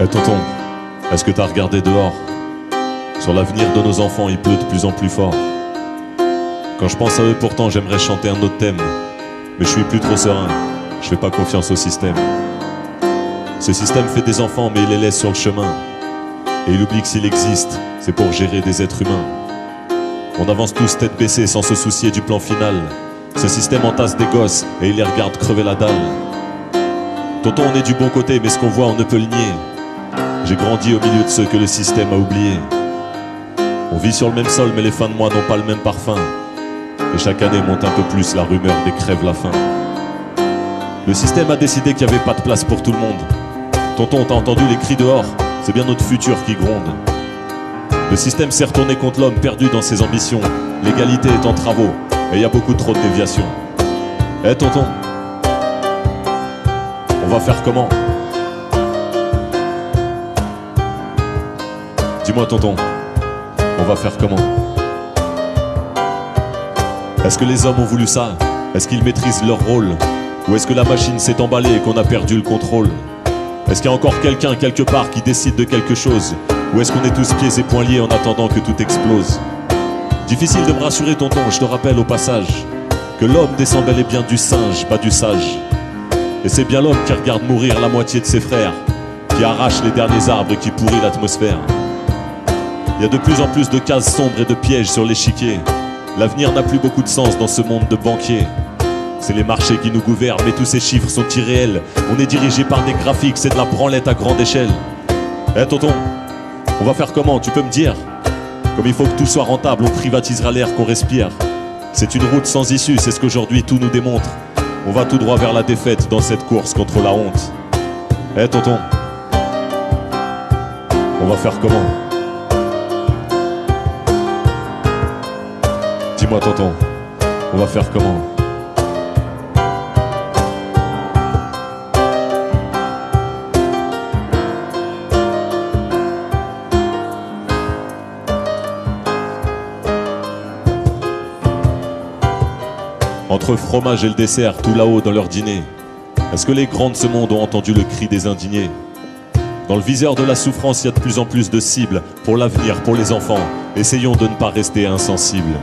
Eh tonton, est-ce que t'as regardé dehors? Sur l'avenir de nos enfants, il pleut de plus en plus fort. Quand je pense à eux, pourtant, j'aimerais chanter un autre thème. Mais je suis plus trop serein, je fais pas confiance au système. Ce système fait des enfants, mais il les laisse sur le chemin. Et il oublie que s'il existe, c'est pour gérer des êtres humains. On avance tous tête baissée sans se soucier du plan final. Ce système entasse des gosses et il les regarde crever la dalle. Tonton, on est du bon côté, mais ce qu'on voit, on ne peut le nier. J'ai grandi au milieu de ceux que le système a oubliés. On vit sur le même sol, mais les fins de mois n'ont pas le même parfum. Et chaque année monte un peu plus la rumeur des crèves la faim. Le système a décidé qu'il n'y avait pas de place pour tout le monde. Tonton, t'as entendu les cris dehors? C'est bien notre futur qui gronde. Le système s'est retourné contre l'homme, perdu dans ses ambitions. L'égalité est en travaux, et il y a beaucoup trop de déviations. Eh tonton, on va faire comment? Dis-moi tonton, on va faire comment? Est-ce que les hommes ont voulu ça? Est-ce qu'ils maîtrisent leur rôle? Ou est-ce que la machine s'est emballée et qu'on a perdu le contrôle? Est-ce qu'il y a encore quelqu'un quelque part qui décide de quelque chose? Ou est-ce qu'on est tous pieds et poings liés en attendant que tout explose? Difficile de me rassurer tonton, je te rappelle au passage que l'homme descend bel et bien du singe, pas du sage. Et c'est bien l'homme qui regarde mourir la moitié de ses frères, qui arrache les derniers arbres et qui pourrit l'atmosphère. Il y a de plus en plus de cases sombres et de pièges sur l'échiquier. L'avenir n'a plus beaucoup de sens dans ce monde de banquiers. C'est les marchés qui nous gouvernent, mais tous ces chiffres sont irréels. On est dirigé par des graphiques, c'est de la branlette à grande échelle. Eh tonton, on va faire comment, tu peux me dire? Comme il faut que tout soit rentable, on privatisera l'air qu'on respire. C'est une route sans issue, c'est ce qu'aujourd'hui tout nous démontre. On va tout droit vers la défaite dans cette course contre la honte. Eh tonton, on va faire comment? Dis-moi tonton, on va faire comment? Entre fromage et le dessert, tout là-haut dans leur dîner, est-ce que les grands de ce monde ont entendu le cri des indignés? Dans le viseur de la souffrance, il y a de plus en plus de cibles pour l'avenir, pour les enfants. Essayons de ne pas rester insensibles.